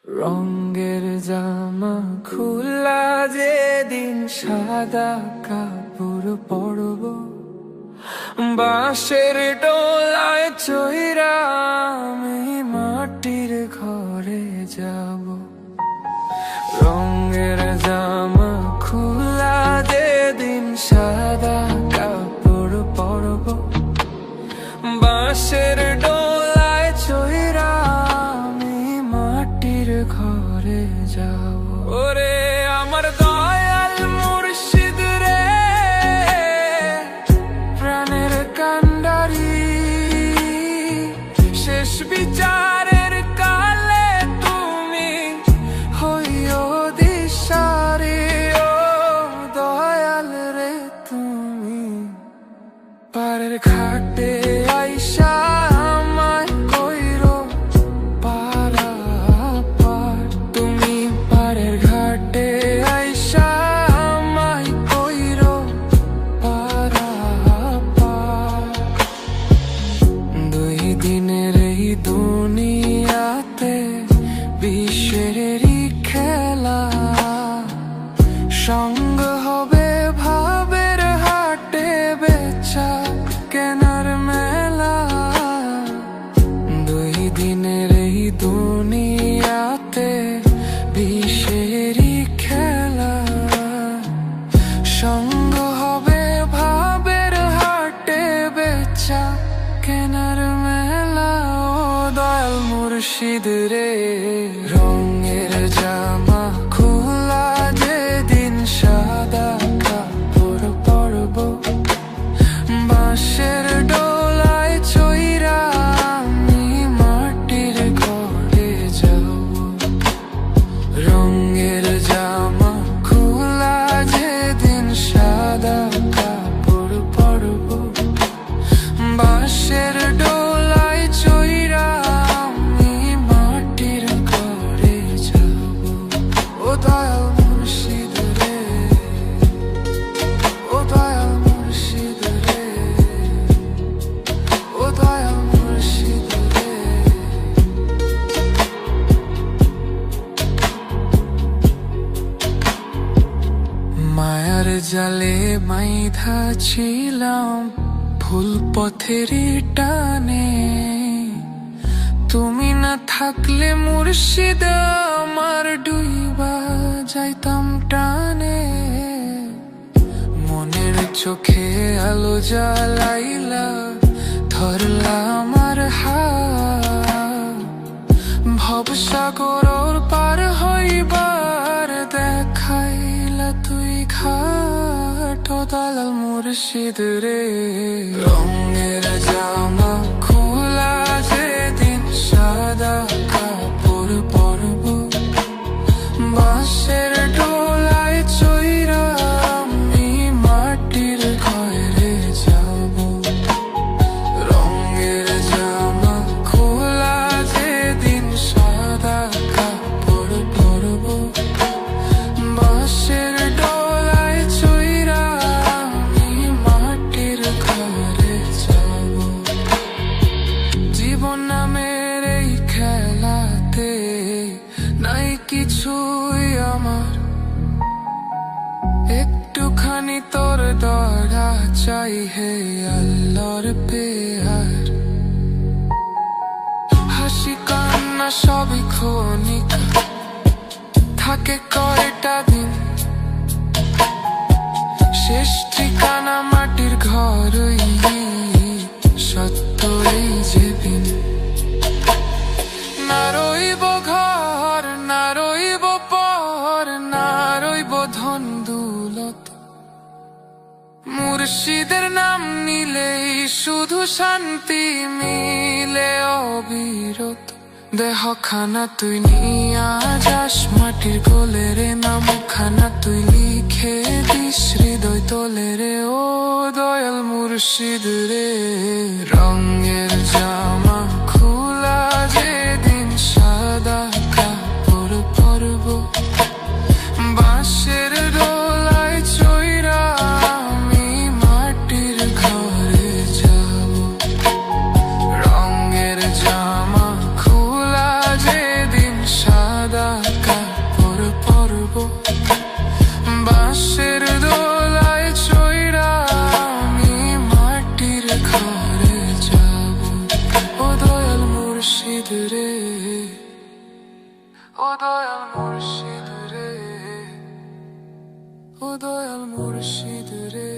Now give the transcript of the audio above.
রঙের জামা খোলা যেদিন সাদা কাপড় পরব, বাঁশের ডোলায় চইরা আমি মাটির ঘরে যাব। রঙের জামা খোলা যেদিন সাদা কাপড় পরব, বাঁশের ডোলায় চইরা আমি মাটির ঘরে যাব। ওরে আমার দয়াল মুর্শিদ রে, প্রাণের কান্ডারি, শেষ বিচারের কালে তুমি হইও দিশারি। ও দয়াল রে তুমি পারের ঘাটে আইসা আমায় কইরো পারাপার। তুমি পারের ঘাটে আইসা আমায় কইরো পারাপার। দুই দিনের এই দুনিয়াতে বিশ্বেরই খেলা, সঙ্গ হবে ভাবের হাটে বেচা কেনার মেলা। দুই দিনের এই দুনিয়াতে বিশ্বেরই খেলা, সঙ্গ হবে ভাবের হাটে বেচা কেনার মেলা। ও দয়াল মুর্শিদ রে, রঙের জামা খোলা যেদিন সাদা কাপড় পরব, বাঁশের ডোলায় চইরা আমি মাটির ঘরে যাব। রঙের জামা খোলা যেদিন সাদা কাপড় পরব, বাঁশের ডোলায় চইরা আমি মাটির ঘরে যাব। ও দয়াল মুর্শিদ রে, ও দয়াল মুর্শিদ রে, ও দয়াল মুর্শিদ রে। মায়ার জালে মাইধা ছিলাম ভুল পথেরই টানে, তুমি না থাকলে মুর্শিদ আমার ডুইবা যাইতাম টানে। মনের চোখে আলো জ্বালাইলা, ধরলা আমার হাত, ভবসাগর পার হইবার দেখাইলা তুই ঘাট। ও দালাল মুর্শিদ রে, রঙের জামা খোলা যেদিন সাদা কাপড় পরব, বাঁশের ডোলায় চইরা আমি মাটির ঘরে যাব। রঙের জামা খোলা যেদিন সাদা কাপড় পরব, বাঁশের ডোলায় চইরা আমি মাটির ঘরে যাব। জীবন নামের এই খেলাতে নাই কিছুই আমার, একটুখানি তোর দয়া চাই হে আল্লাহর পেয়ার। হাসি কান্না সবই ক্ষণিকা, থাকে কয়টা দিন, শেষ ঠিকানা মাটির ঘরই সত্য এই যেদিন। না রইব ঘর, না রইব পর, না রইব ধন দৌলত, মুর্শিদের নাম নিলেই শুধু শান্তি মিলে অবিরত। দেহ খানা তুই নিয়া যাস মাটির কোলে রে, নাম খানা তুই লিখে দিস হৃদয় তোলে রে। ও দয়াল মুর্শিদ রে, রঙের জামা খোলা যেদিন সাদা কাপড় পরব, বাঁশের ডোলায় চইরা আমি মাটির ঘরে যাব। রঙের জামা খোলা যেদিন সাদা মুর্শিদ রে, ও দয়াল মুর্শিদ রে, ও দয়াল মুর্শিদ রে।